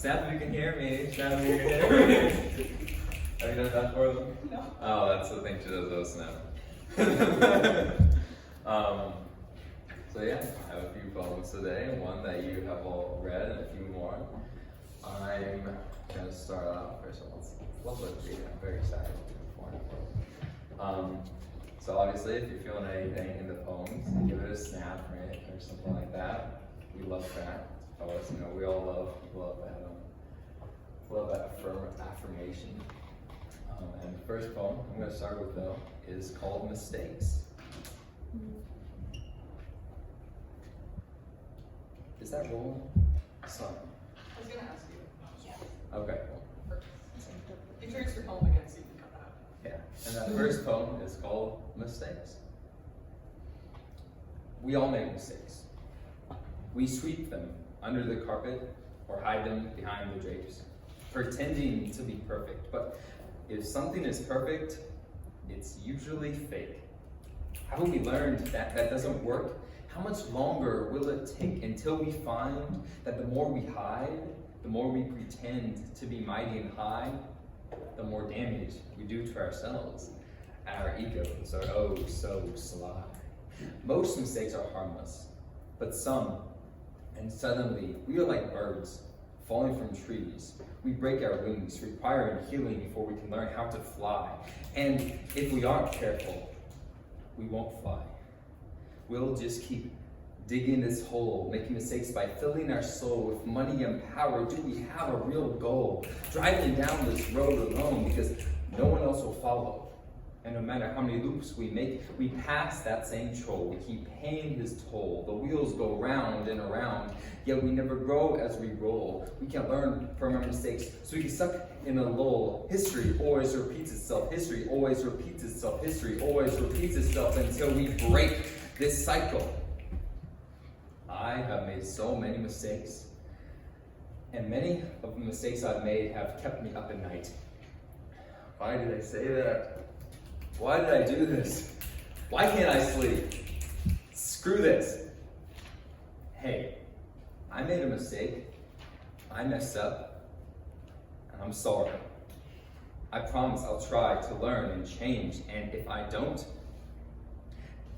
Snap if you can hear me. Snap if you can hear me. Have you done that for them? No. Oh, that's the thing she does, though, snap. So yeah, I have a few poems today, one that you have all read and a few more. I'm going to start off, first of all, it's lovely to read, I'm very excited for it. So obviously, if you're feeling anything in the poems, give it a snap, right, or something like that. We love that. Always, you know, we all love that affirmation. And the first poem I'm going to start with, though, is called Mistakes. Is that rolling? Sorry. I was going to ask you. Yeah. Okay. You turn your home again so you can come out. Yeah. And that first poem is called Mistakes. We all make mistakes. We sweep them under the carpet or hide them behind the drapes, pretending to be perfect. But if something is perfect, it's usually fake. Haven't we learned that that doesn't work? How much longer will it take until we find that the more we hide, the more we pretend to be mighty and high, the more damage we do to ourselves? Our egos are oh so sly. Most mistakes are harmless, but some, and suddenly we are like birds falling from trees. We break our wings, requiring healing before we can learn how to fly. And if we aren't careful, we won't fly. We'll just keep digging this hole, making mistakes by filling our soul with money and power. Do we have a real goal? Driving down this road alone because no one else will follow. And no matter how many loops we make, we pass that same troll. We keep paying his toll. The wheels go round and around, yet we never grow as we roll. We can't learn from our mistakes, so we get stuck in a lull. History always repeats itself. History always repeats itself. History always repeats itself until we break this cycle. I have made so many mistakes, and many of the mistakes I've made have kept me up at night. Why did I say that? Why did I do this? Why can't I sleep? Screw this. Hey, I made a mistake. I messed up, and I'm sorry. I promise I'll try to learn and change, and if I don't,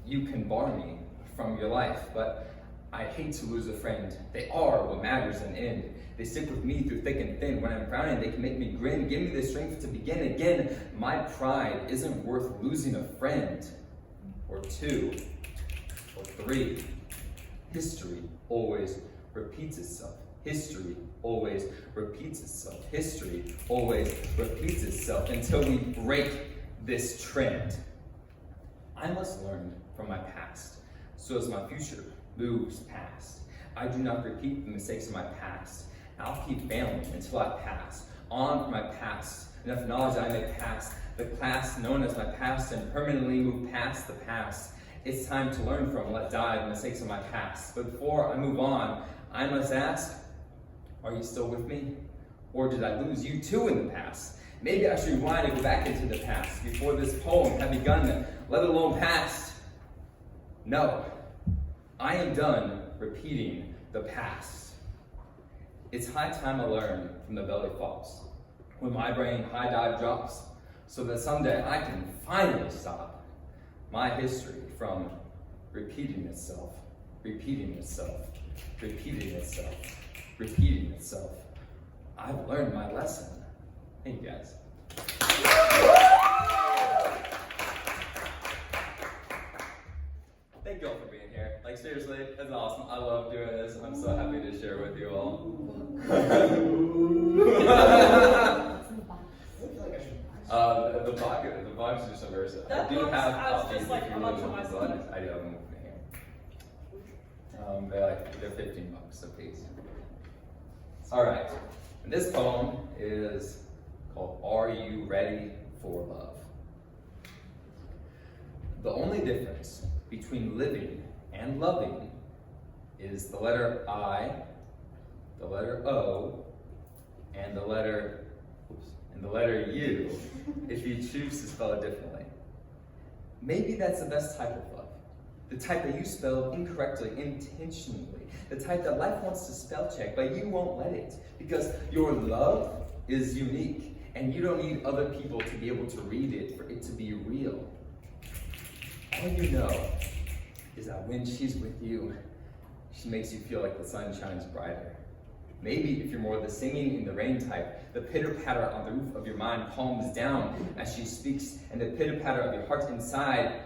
you can bar me from your life, but I hate to lose a friend. They are what matters in the end. They stick with me through thick and thin. When I'm frowning, they can make me grin. Give me the strength to begin again. My pride isn't worth losing a friend, or two, or three. History always repeats itself. History always repeats itself. History always repeats itself until we break this trend. I must learn from my past, so as my future moves past. I do not repeat the mistakes of my past. I'll keep failing until I pass on from my past. Enough knowledge I may pass the class known as my past and permanently move past the past. It's time to learn from, let die the mistakes of my past. But before I move on, I must ask, are you still with me? Or did I lose you too in the past? Maybe I should rewind and go back into the past before this poem had begun, let alone passed. No, I am done repeating the past. It's high time I learn from the belly flops, when my brain high dive drops, so that someday I can finally stop my history from repeating itself, repeating itself, repeating itself, repeating itself. I've learned my lesson. Thank you guys. Thank you all for being here. Like seriously, it's awesome. I love doing this. I'm so happy to share with you all. The box is just a versa. That I do box have has copies just like if you a really bunch of want my the stuff. box. I do have them with me here. They're $15 a piece. All right. And this poem is called "Are You Ready for Love?" The only difference between living and loving is the letter I, the letter O, and the letter U, if you choose to spell it differently. Maybe that's the best type of love. The type that you spelled incorrectly, intentionally. The type that life wants to spell check, but you won't let it. Because your love is unique, and you don't need other people to be able to read it for it to be real. All you know is that when she's with you, she makes you feel like the sun shines brighter. Maybe if you're more the singing in the rain type, the pitter-patter on the roof of your mind calms down as she speaks, and the pitter-patter of your heart inside,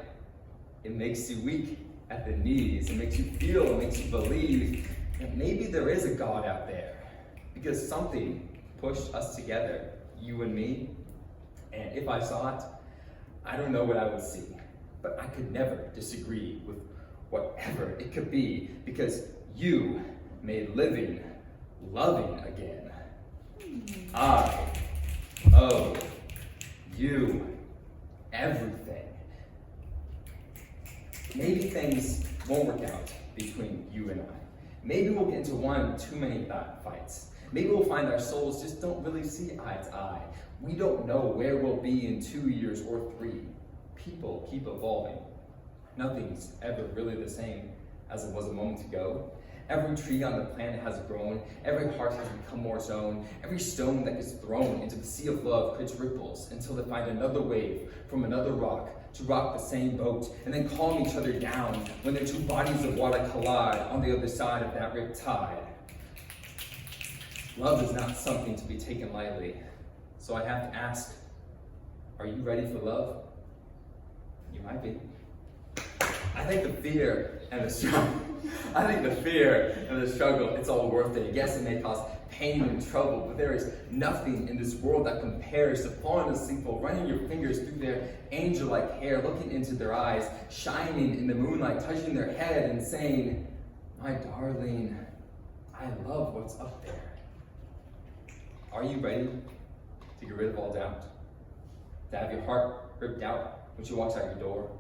it makes you weak at the knees. It makes you feel, it makes you believe that maybe there is a God out there. Because something pushed us together, you and me. And if I saw it, I don't know what I would see. But I could never disagree with whatever it could be, because you made living loving again. I owe you everything. Maybe things won't work out between you and I. Maybe we'll get into one too many fights. Maybe we'll find our souls just don't really see eye to eye. We don't know where we'll be in 2 years or 3. People keep evolving. Nothing's ever really the same as it was a moment ago. Every tree on the planet has grown. Every heart has become more its own. Every stone that gets thrown into the sea of love creates ripples until they find another wave from another rock to rock the same boat and then calm each other down when their 2 bodies of water collide on the other side of that rip tide. Love is not something to be taken lightly. So I have to ask, are you ready for love? You might be. I think the fear and the struggle, it's all worth it. Yes, it may cause pain and trouble, but there is nothing in this world that compares to falling asleep while running your fingers through their angel-like hair, looking into their eyes, shining in the moonlight, touching their head and saying, my darling, I love what's up there. Are you ready to get rid of all doubt? To have your heart ripped out when she walks out your door?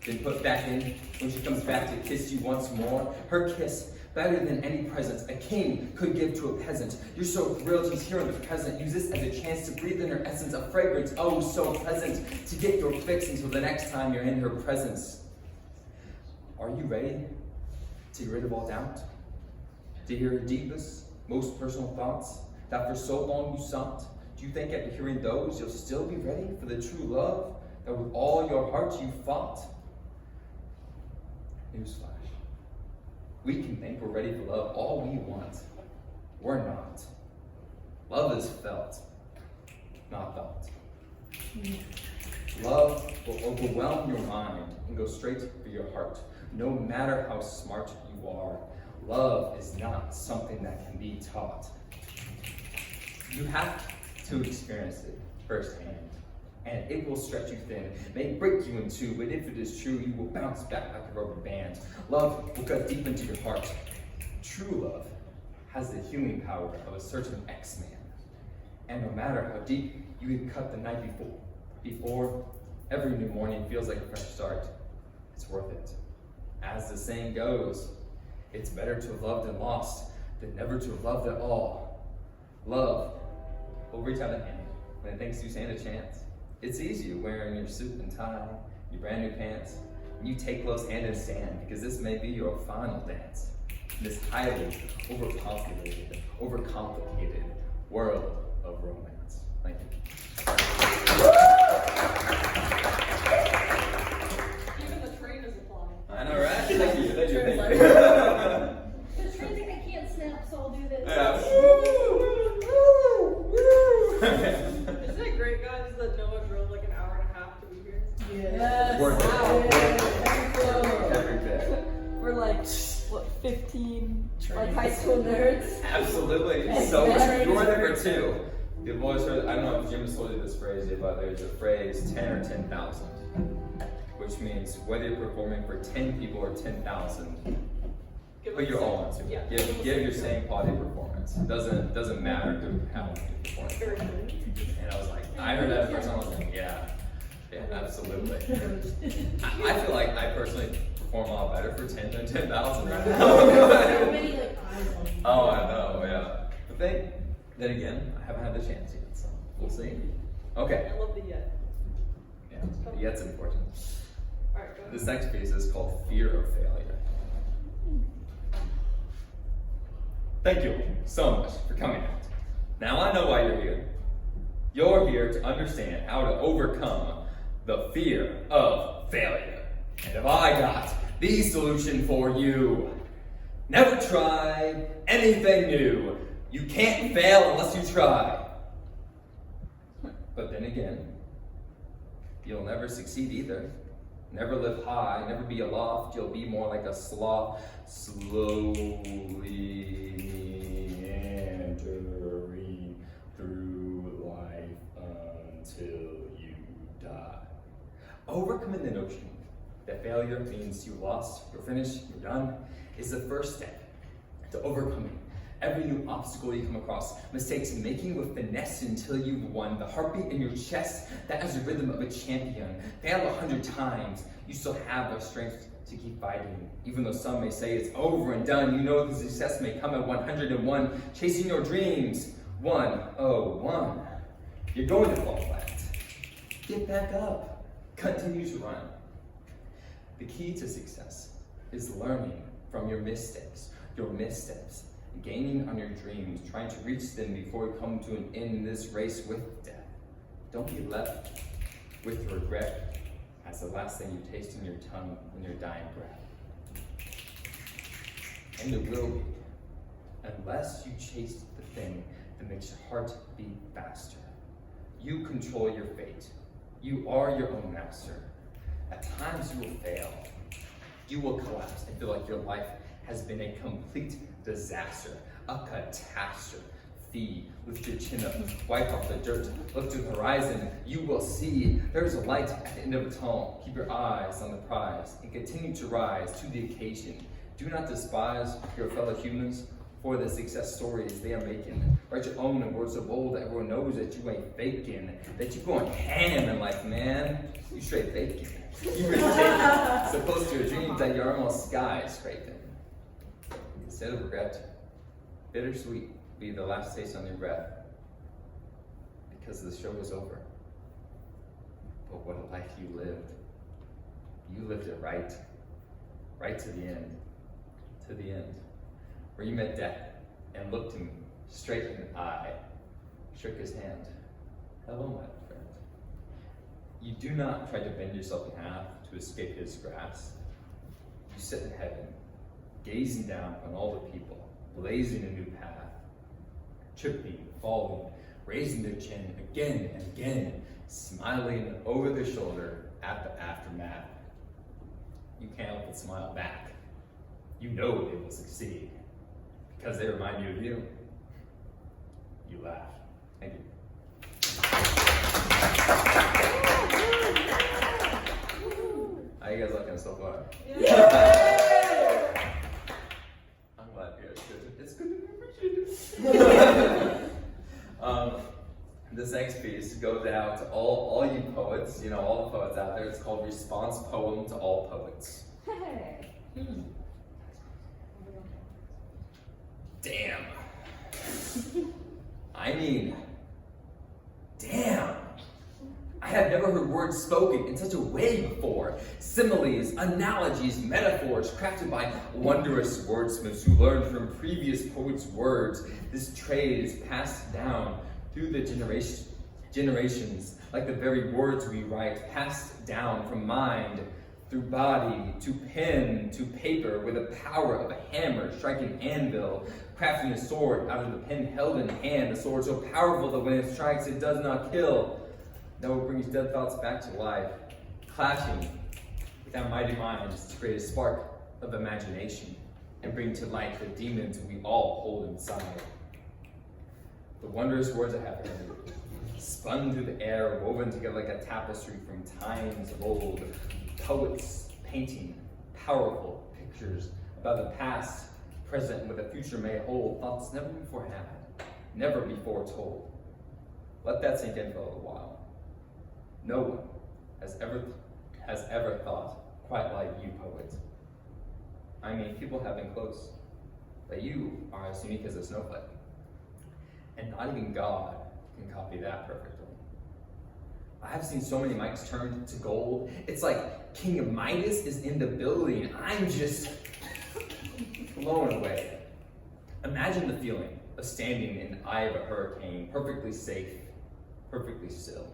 Then put back in when she comes back to kiss you once more? Her kiss, better than any present a king could give to a peasant. You're so thrilled she's here in the present. Use this as a chance to breathe in her essence, a fragrance, oh so pleasant, to get your fix until the next time you're in her presence. Are you ready to get rid of all doubt? To hear her deepest, most personal thoughts that for so long you sought? Do you think after hearing those, you'll still be ready for the true love that with all your heart you fought? Newsflash. We can think we're ready for love all we want. We're not. Love is felt, not felt. Love will overwhelm your mind and go straight for your heart. No matter how smart you are, love is not something that can be taught. You have to experience it firsthand, and it will stretch you thin, may break you in two, but if it is true, you will bounce back like a rubber band. Love will cut deep into your heart. True love has the healing power of a certain X-Man, and no matter how deep you had cut the night before, every new morning feels like a fresh start. It's worth it. As the saying goes, it's better to have loved and lost than never to have loved at all. Love will reach out a hand when it thinks you stand a chance. It's easy wearing your suit and tie, your brand new pants, and you take close hand and stand, because this may be your final dance in this highly overpopulated, overcomplicated world of romance. Thank you. Even the train is applauding. I know, right? Thank you. Thank you. Thank you. The train's like, I can't snap, so I'll do this. Yeah. Isn't it great, guys, that Noah drove like an hour and a half to be here? Yes. Worth it. Wow. Every bit. We're like, what, 15 like high school nerds? Absolutely. So much. You were there for 2. You've always heard, I don't know if Jim has told you this phrase yet, but there's a phrase 10 or 10,000, which means whether you're performing for 10 people or 10,000, put your all into it. Yeah. Give your same quality performance. It doesn't matter how you perform. Very good. And I was like, I heard that first time, I was like, yeah, absolutely. I feel like I personally perform a lot better for 10 than 10,000 right now. So many like eyes on you. Oh, I know, yeah. But then again, I haven't had the chance yet, so we'll see. Okay. I love the yet. Yeah, yet's important. Alright, go ahead. This next piece is called fear of failure. Thank you so much for coming out. Now I know why you're here. You're here to understand how to overcome the fear of failure. And have I got the solution for you? Never try anything new. You can't fail unless you try. But then again, you'll never succeed either. Never live high, never be aloft. You'll be more like a sloth, slowly meandering through life until you die. Overcoming the notion that failure means you lost, you're finished, you're done, is the first step to overcoming every new obstacle you come across. Mistakes making with finesse until you've won. The heartbeat in your chest, that is the rhythm of a champion. Fail 100 times, you still have the strength to keep fighting. Even though some may say it's over and done, you know the success may come at 101. Chasing your dreams, 101. You're going to fall flat. Get back up. Continue to run. The key to success is learning from your missteps, gaining on your dreams, trying to reach them before you come to an end in this race with death. Don't be left with regret as the last thing you taste in your tongue when you're dying breath. And it will be, unless you chase the thing that makes your heart beat faster. You control your fate. You are your own master. At times you will fail. You will collapse and feel like your life has been a complete disaster, a catastrophe. Lift your chin up, wipe off the dirt, look to the horizon. You will see there's a light at the end of the tunnel. Keep your eyes on the prize and continue to rise to the occasion. Do not despise your fellow humans for the success stories they are making. Write your own in words of old that everyone knows that you ain't faking, that you going ham in life, man. You straight faking. You really faking. So close to your dreams that you're almost skyscraping. Instead of regret, bittersweet be the last taste on your breath, because the show is over. But what a life you lived. You lived it right to the end, where you met death and looked him straight in the eye, shook his hand. Hello, my friend. You do not try to bend yourself in half to escape his grasp. You sit in heaven, gazing down on all the people, blazing a new path, tripping, falling, raising their chin again and again, smiling over their shoulder at the aftermath. You can't help but smile back. You know they will succeed because they remind you of you. You laugh. Thank you. How you guys looking so far? Yeah. I'm glad you guys did it. It's good to be appreciated. This next piece goes out to all you poets, all the poets out there. It's called Response Poem to All Poets. Hey. Damn. I mean, damn. I have never heard words spoken in such a way before. Similes, analogies, metaphors crafted by wondrous wordsmiths who learned from previous poets' words. This trade is passed down through the generations, like the very words we write, passed down from mind through body to pen to paper with the power of a hammer striking anvil, crafting a sword out of the pen held in hand, a sword so powerful that when it strikes it does not kill. No, it brings dead thoughts back to life, clashing with our mighty minds to create a spark of imagination and bring to light the demons we all hold inside. The wondrous words I have heard, spun through the air, woven together like a tapestry from times of old. Poets painting powerful pictures about the past, present, and what the future may hold. Thoughts never before had, never before told. Let that sink in for a little while. No one has ever thought quite like you, poet. I mean, people have been close, but you are as unique as a snowflake. And not even God can copy that perfectly. I have seen so many mics turned to gold. It's like King Midas is in the building. I'm just blown away. Imagine the feeling of standing in the eye of a hurricane, perfectly safe, perfectly still.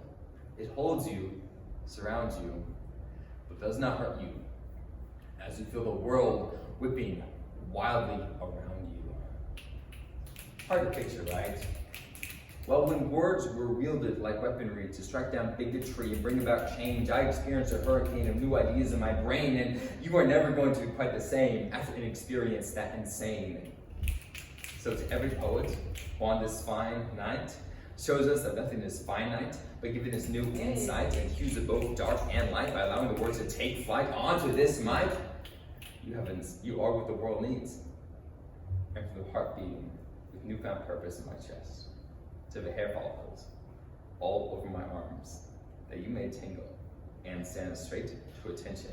It holds you, surrounds you, but does not hurt you, as you feel the world whipping wildly around you. Hard to picture, right? Well, when words were wielded like weaponry to strike down bigotry and bring about change, I experienced a hurricane of new ideas in my brain, and you are never going to be quite the same after an experience that insane. So to every poet who on this fine night shows us that nothing is finite, but giving us new insight and hues of both dark and light by allowing the words to take flight onto this mic, you are what the world needs. And from the heart beating with newfound purpose in my chest, to the hair follicles all over my arms, that you may tingle and stand straight to attention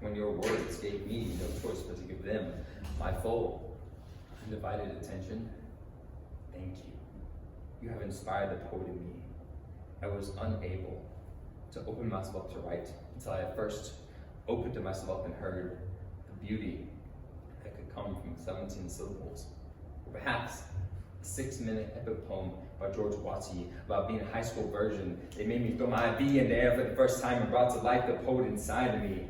when your words gave me no choice but to give them my full, undivided attention. Thank you. You have inspired the poet in me. I was unable to open myself up to write until I first opened to myself and heard the beauty that could come from 17 syllables, or perhaps a 6-minute epic poem by George Watsy about being a high school version. It made me throw my V in the air for the first time and brought to life the poet inside of me.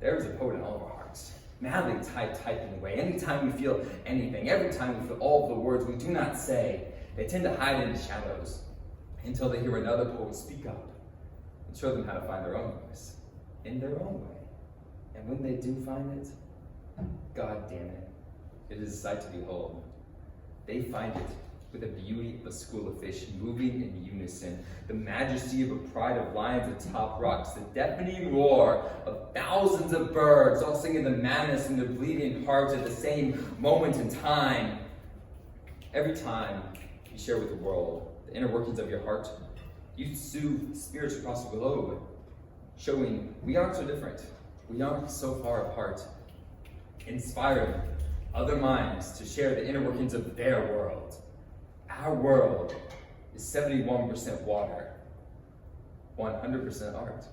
There is a poet in all of our hearts, madly typing away. Anytime we feel anything, every time we feel all of the words we do not say, they tend to hide in the shadows until they hear another poet speak up and show them how to find their own voice in their own way. And when they do find it, God damn it, it is a sight to behold. They find it with the beauty of a school of fish moving in unison, the majesty of a pride of lions atop rocks, the deafening roar of thousands of birds, all singing the madness and the bleeding heart at the same moment in time. Every time you share with the world the inner workings of your heart, you soothe spirits across the globe, showing we aren't so different, we aren't so far apart, inspiring other minds to share the inner workings of their world. Our world is 71% water, 100% art.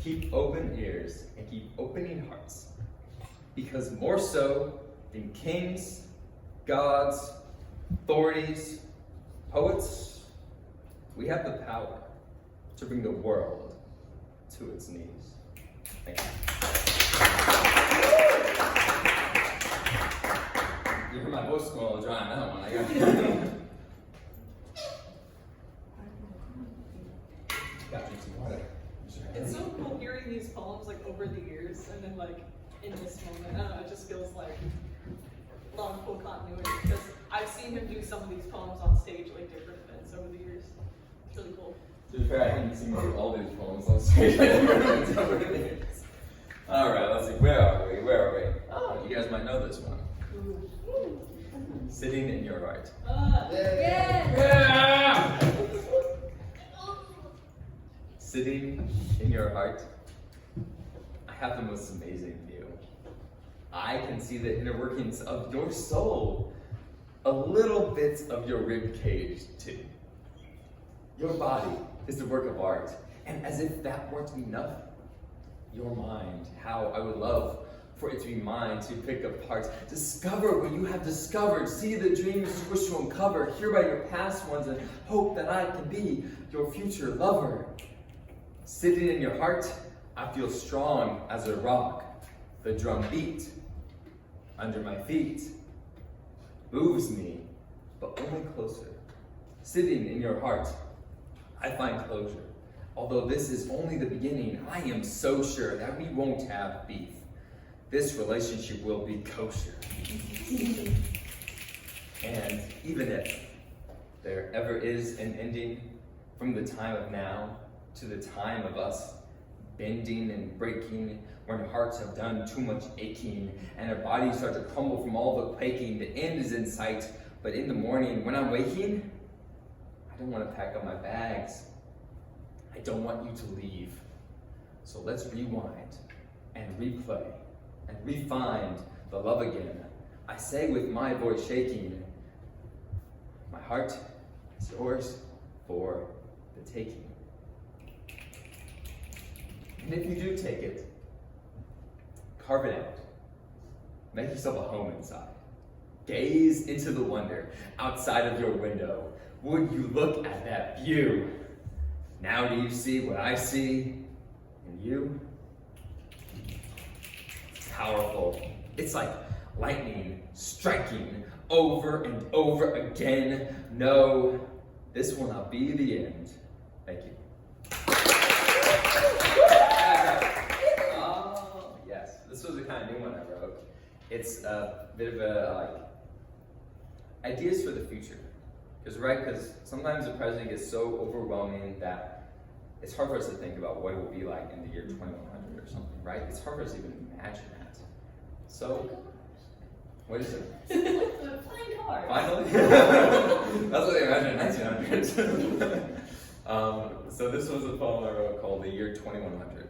Keep open ears and keep opening hearts, because more so than kings, gods, authorities, poets, we have the power to bring the world to its knees. Thank you. You heard my voice going all dry on that one. I got me some water. It's so cool hearing these poems like over the years and then like in this moment. I don't know, it just feels like a lot of cool continuity because I've seen him do some of these poems on stage like different events over the years. It's really cool. To be fair, I haven't seen all these poems on stage. Alright, let's see. Where are we? Oh, you guys might know this one. Sitting in your heart. Yeah. Sitting in your heart, I have the most amazing view. I can see the inner workings of your soul, a little bit of your rib cage too. Your body is the work of art, and as if that weren't enough, your mind, how I would love for it to be mine to pick apart. Discover what you have discovered. See the dreams you wish to uncover. Hear about your past ones and hope that I can be your future lover. Sitting in your heart, I feel strong as a rock. The drum beat under my feet moves me, but only closer. Sitting in your heart, I find closure. Although this is only the beginning, I am so sure that we won't have beef. This relationship will be kosher. And even if there ever is an ending, from the time of now to the time of us bending and breaking, when hearts have done too much aching and our bodies start to crumble from all the quaking, the end is in sight. But in the morning, when I'm waking, I don't want to pack up my bags. I don't want you to leave. So let's rewind and replay and re-find the love again. I say with my voice shaking, my heart is yours, for the taking. And if you do take it, carve it out. Make yourself a home inside. Gaze into the wonder outside of your window. Would you look at that view? Now do you see what I see in you? It's powerful. It's like lightning striking over and over again. No, this will not be the end. Thank you. Oh, yes. This was a kind of new one I wrote. It's a bit of a, ideas for the future. Because sometimes the present gets so overwhelming that it's hard for us to think about what it will be like in the year 2100 or something, right? It's hard for us to even imagine that. So, what is it? Flying car. Finally? That's what they imagined in 1900s. So this was a poem I wrote called The Year 2100.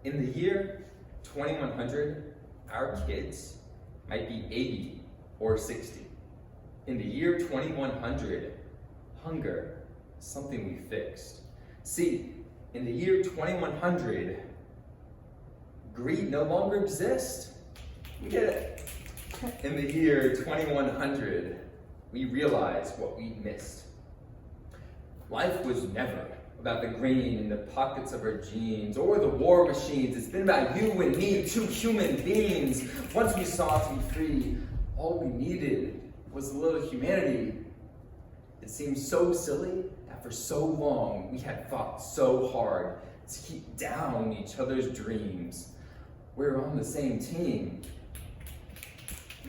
In the year 2100, our kids might be 80 or 60. In the year 2100, hunger is something we fixed. See, in the year 2100, greed no longer exists. We get it. In the year 2100, we realize what we missed. Life was never about the grain in the pockets of our jeans or the war machines. It's been about you and me, two human beings. Once we saw to be free, all we needed was a little humanity. It seems so silly that for so long we had fought so hard to keep down each other's dreams. We're on the same team.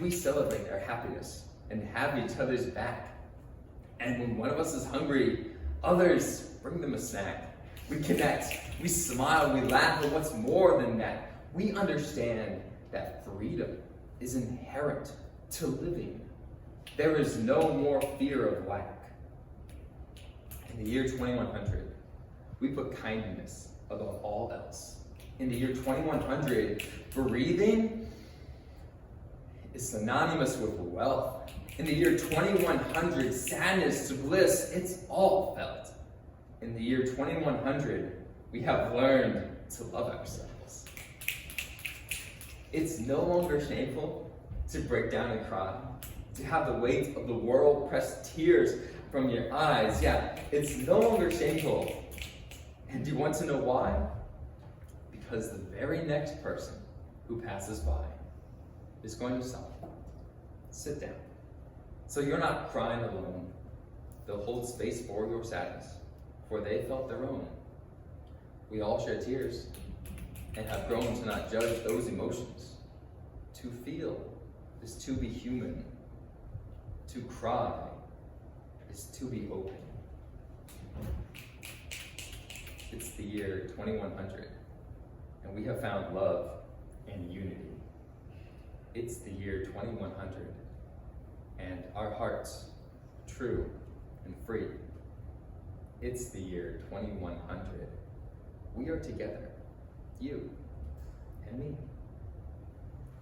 We celebrate our happiness and have each other's back. And when one of us is hungry, others bring them a snack. We connect, we smile, we laugh, but what's more than that, we understand that freedom is inherent to living. There is no more fear of lack. In the year 2100, we put kindness above all else. In the year 2100, breathing is synonymous with wealth. In the year 2100, sadness to bliss, it's all felt. In the year 2100, we have learned to love ourselves. It's no longer shameful to break down and cry, to have the weight of the world press tears from your eyes. Yeah, it's no longer shameful. And do you want to know why? Because the very next person who passes by is going to stop. Sit down. So you're not crying alone. They'll hold space for your sadness, for they felt their own. We all share tears and have grown to not judge those emotions. To feel is to be human. To cry is to be open. It's the year 2100, and we have found love and unity. It's the year 2100, and our hearts true and free. It's the year 2100. We are together, you and me.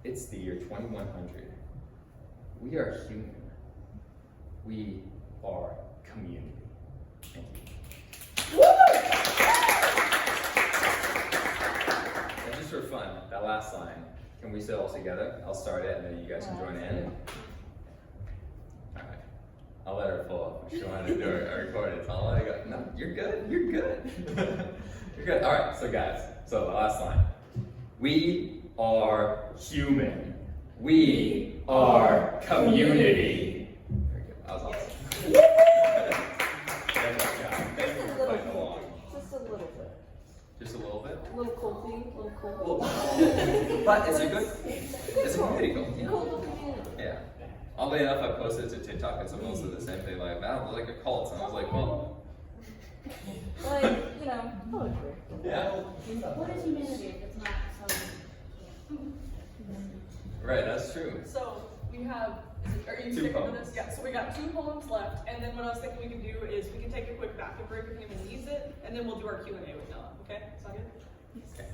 It's the year 2100. We are human. We are community. Thank you. And just for fun, that last line, can we say it all together? I'll start it and then you guys can join in. All right. I'll let her pull up if she wanted to do a recording. So I'll let her go. No, you're good. You're good. You're good. All right. So guys, so the last line. We are human. We are community. Very good. That was awesome. Just a little bit. Just a little bit. A little cold. But it's a good. It's a community goal. Yeah. Cold community. Yeah. Oddly enough, I posted it to TikTok and someone else said the same thing, like, wow, it's like a cult. And I was like, well. Like, you know, poetry. Yeah. What is humanity if it's not some? Right, that's true. So we have, are you Two sticking with poems. this? Yeah, so we got 2 poems left, and then what I was thinking we can do is we can take a quick bathroom break if anyone needs it, and then we'll do our Q&A with Noah, okay? Sound good? Okay.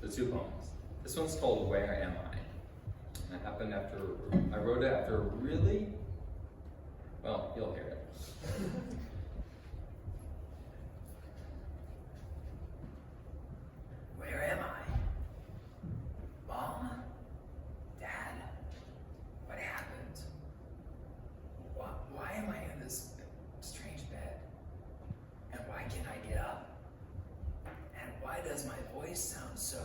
So 2 poems. This one's called Where Am I? And I wrote it after a really Well, you'll hear it. Where am I? Mom? Dad? What happened? Why am I in this strange bed? And why can't I get up? And why does my voice sound so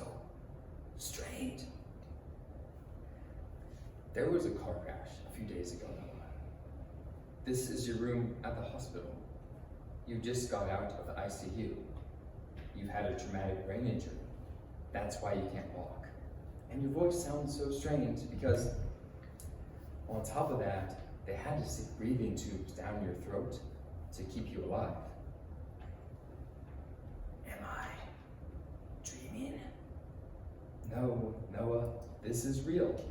strange? There was a car crash a few days ago. This is your room at the hospital. You just got out of the ICU. You've had a traumatic brain injury. That's why you can't walk. And your voice sounds so strange because on top of that, they had to stick breathing tubes down your throat to keep you alive. Am I dreaming? No, Noah, this is real.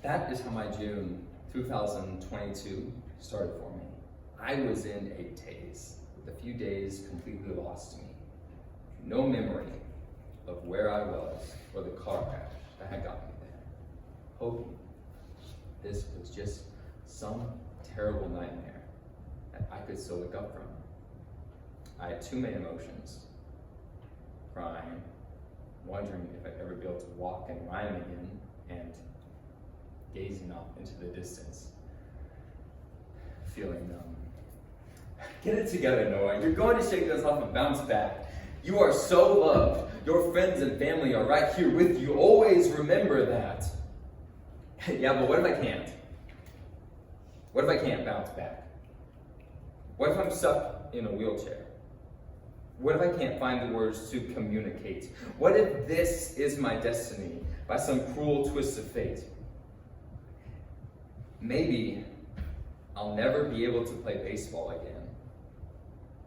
That is how my June 2022 started for me. I was in a daze, with a few days completely lost to me. No memory of where I was or the car crash that had gotten me there. Hoping this was just some terrible nightmare that I could still look up from. I had two main emotions: crying, wondering if I'd ever be able to walk and rhyme again, and gazing off into the distance, feeling numb. Get it together, Noah. You're going to shake this off and bounce back. You are so loved. Your friends and family are right here with you. Always remember that. Yeah, but what if I can't? What if I can't bounce back? What if I'm stuck in a wheelchair? What if I can't find the words to communicate? What if this is my destiny by some cruel twist of fate? Maybe I'll never be able to play baseball again.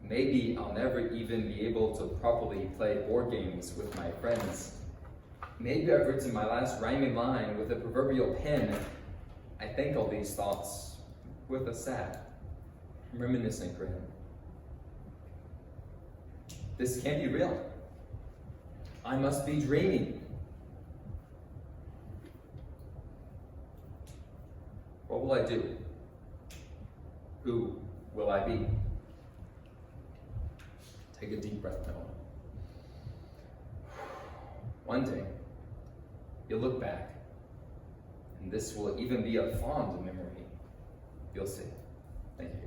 Maybe I'll never even be able to properly play board games with my friends. Maybe I've written my last rhyming line with a proverbial pen. I think all these thoughts with a sad, reminiscent grin. This can't be real. I must be dreaming. What will I do? Who will I be? Take a deep breath, Noah. One day, you'll look back, and this will even be a fond memory. You'll see. Thank you,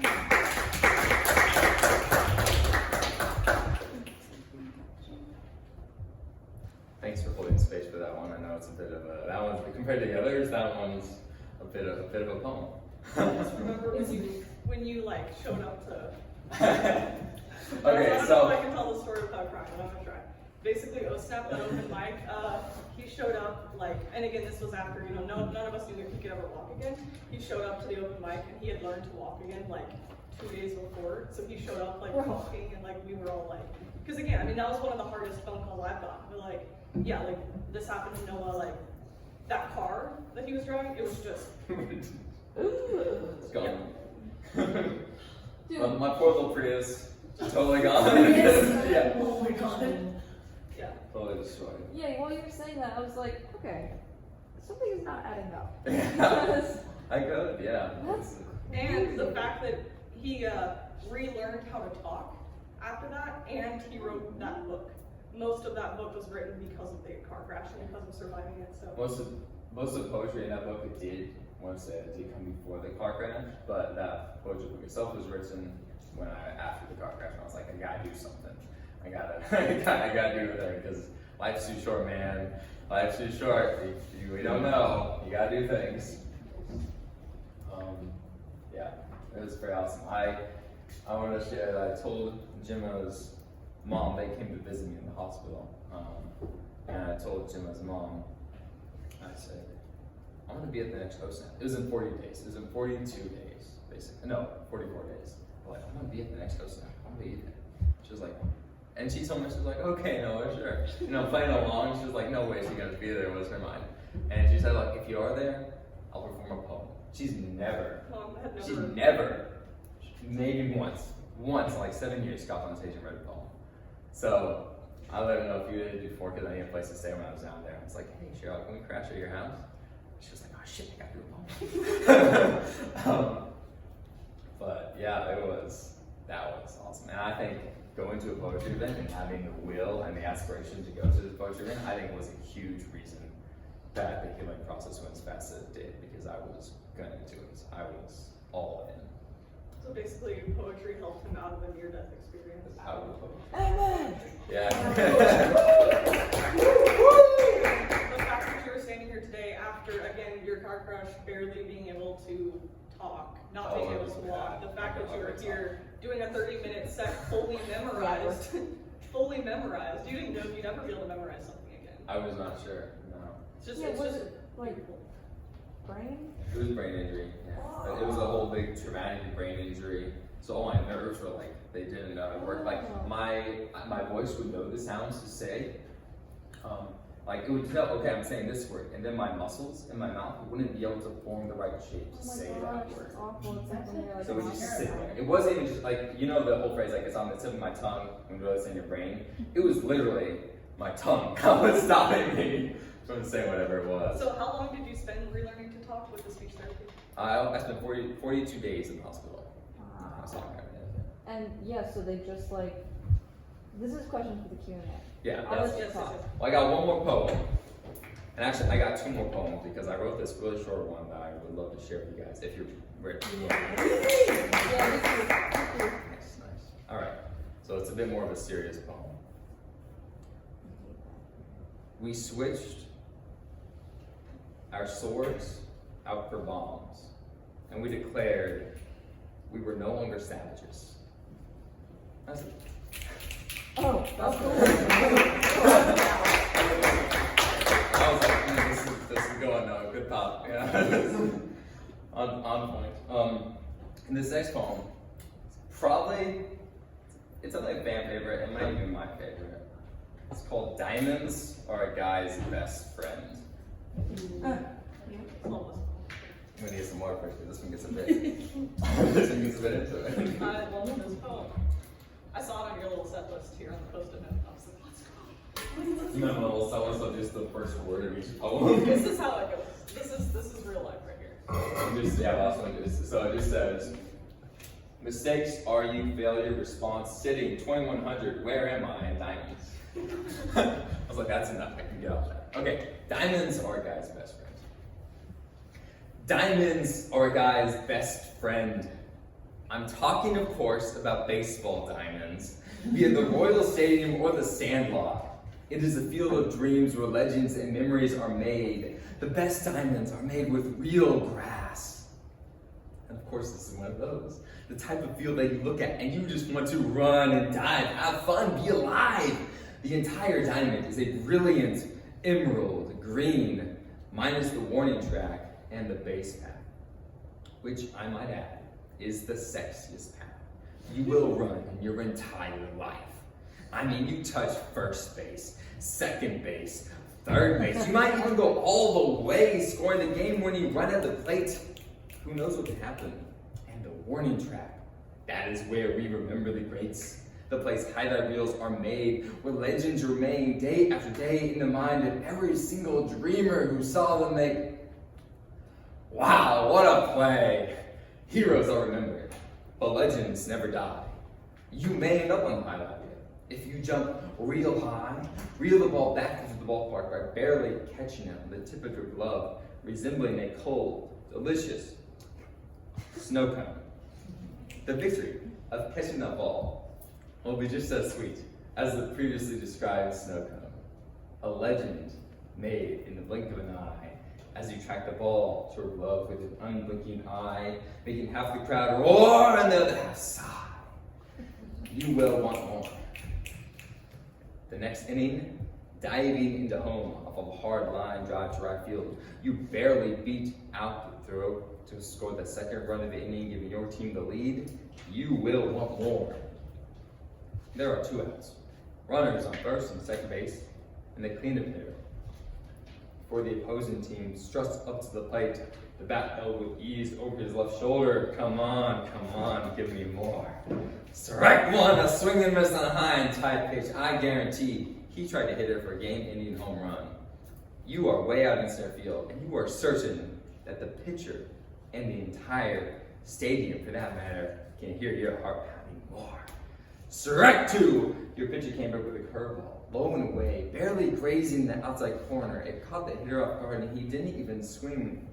guys. Thanks for holding space for that one. I know it's a bit of a, that one, compared to the others, that one's a bit of a poem. I just remember when you like showed up to. Okay, I don't so know if I can tell the story without crying, but I'm gonna try. Basically, OSNAP, that open mic, he showed up like, and again, this was after, you know, none of us knew that he could ever walk again. He showed up to the open mic and he had learned to walk again like 2 days before. So he showed up like talking and like we were all like, because again, I mean, that was one of the hardest phone calls I've gotten. But like, yeah, like this happened to Noah, like that car that he was driving, it was just. it's gone. Dude. My poor little Prius, totally gone. Yeah. Oh my god. Yeah. Totally destroyed. Yeah, while you were saying that, I was like, okay, something is not adding up. I could, yeah. That's And the fact that he relearned how to talk after that, and he wrote that book. Most of that book was written because of the car crash and because of surviving it. So Most of the poetry in that book it did come before the car crash, but that poetry book itself was written after the car crash. And I was like, I gotta do something. I gotta do it because life's too short, man. Life's too short. We don't know. You gotta do things. Yeah, it was very awesome. I want to share that I told Gemma's mom, they came to visit me in the hospital, and I told Gemma's mom, I said, I want to be at the next OSAP. It was in 40 days. It was in 42 days, basically. No, 44 days. I'm like, I want to be at the next OSAP. I want to be there. She was like, and she told me, she was like, okay, no, sure. You know, playing along, she was like, no way she's going to be there, was her mind. And she said, like, if you are there, I'll perform a poem. She's never, maybe once in like 7 years, got on stage and read a poem. So I let her know a few days before because I needed a place to stay when I was down there. I was like, hey, Cheryl, can we crash at your house? She was like, oh shit, I gotta do a poem. But yeah, that was awesome. And I think going to a poetry event and having the will and the aspiration to go to the poetry event, I think was a huge reason that the healing process went as fast as it did, because I was gonna do it. I was all in. So basically, poetry helped him out of the near-death experience. Out of poetry. Amen. Yeah. The fact that you were standing here today after, again, your car crash, barely being able to talk, not being able to walk, the fact that you were here doing a 30-minute set fully memorized, fully memorized. You didn't know you'd ever be able to memorize something again. I was not sure, no. It's just, Yeah, it's was just it like brain? It was brain injury, yeah. But it was a whole big traumatic brain injury. So all my nerves were like, they didn't work. Like my voice would know the sounds to say. Like it would tell, okay, I'm saying this word, and then my muscles in my mouth wouldn't be able to form the right shape to say that word. It's awful. It's like when you're like, So it would just sit there. It wasn't even just like, you know the whole phrase, like it's on the tip of my tongue when it's in your brain. It was literally my tongue that was stopping me from saying whatever it was. So how long did you spend relearning to talk with the speech therapy? I spent 42 days in the hospital. wow. That's all I got. And yeah, so they just like, this is questions for the Q&A. Yeah, I'll that's, let you yes, talk. yes, well, I got one more poem. And actually, I got two more poems because I wrote this really short one that I would love to share with you guys if you're ready. Yeah, this is. Nice, nice. All right. So it's a bit more of a serious poem. We switched our swords out for bombs, and we declared we were no longer savages. That's it. Oh, that's cool. I was like, this is going good pop. Yeah. on point. And this next poem, probably, it's a fan favorite, it might even be my favorite. It's called Diamonds Are a Guy's Best Friend. Almost. I'm gonna get some more first, because this one gets a bit, this one gets a bit into it. I love this poem. I saw it on your little set list here on the post-it note. I was like, let's go. Memo, so it's just the first word of each poem. This is how it goes. This is real life right here. Last one is, so it just says, mistakes are you failure response sitting 2100, where am I in diamonds? I was like, that's enough, I can get off that. Okay, diamonds are a guy's best friend. Diamonds are a guy's best friend. I'm talking, of course, about baseball diamonds, be it the Royal Stadium or the Sandlot. It is a field of dreams where legends and memories are made. The best diamonds are made with real grass. And of course, this is one of those. The type of field that you look at and you just want to run and dive, have fun, be alive. The entire diamond is a brilliant emerald green, minus the warning track and the base path, which I might add is the sexiest path. You will run in your entire life. I mean, you touch first base, second base, third base. You might even go all the way, scoring the game when you run at the plate. Who knows what can happen? And the warning track. That is where we remember the greats. The place highlight reels are made, where legends remain day after day in the mind of every single dreamer who saw them make. Wow, what a play! Heroes are remembered, but legends never die. You may end up on the highlight reel if you jump real high, reel the ball back into the ballpark by barely catching it on the tip of your glove, resembling a cold, delicious snow cone. The victory of catching that ball will be just as sweet as the previously described snow cone. A legend made in the blink of an eye as you track the ball to your glove with an unblinking eye, making half the crowd roar and the other half sigh. You will want more. The next inning, diving into home off of a hard line drive to right field, you barely beat out the throw to score the second run of the inning, giving your team the lead. You will want more. There are two outs. Runners on first and second base, and the cleanup hitter. For the opposing team, struts up to the plate, the bat held with ease over his left shoulder. Come on, give me more. Strike one, a swing and miss on a high and tight pitch. I guarantee he tried to hit it for a game-ending home run. You are way out in center field, and you are certain that the pitcher and the entire stadium, for that matter, can hear your heart pounding more. Strike two! Your pitcher came up with a curveball, low and away, barely grazing the outside corner. It caught the hitter off guard, and he didn't even swing.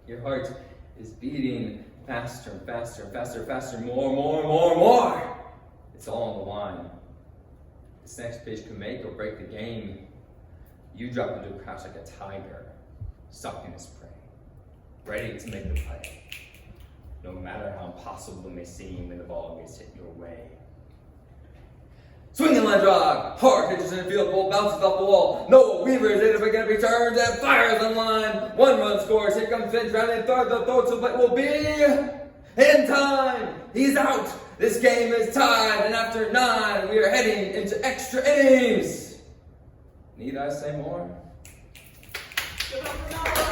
Your heart is beating faster and faster and faster and faster, more. It's all on the line. This next pitch could make or break the game. You drop into a crouch like a tiger, stalking his prey, ready to make the play. No matter how impossible it may seem when the ball gets hit your way. Swinging line drive, hard pitches in the field, ball bounces off the wall. Noah Weaver is in it, again, returns and fires on line. 1 run scores, here comes Finch, rounding third, the throw to play will be in time. He's out. This game is tied, and after 9, we are heading into extra innings. Need I say more? Give it up for Noah.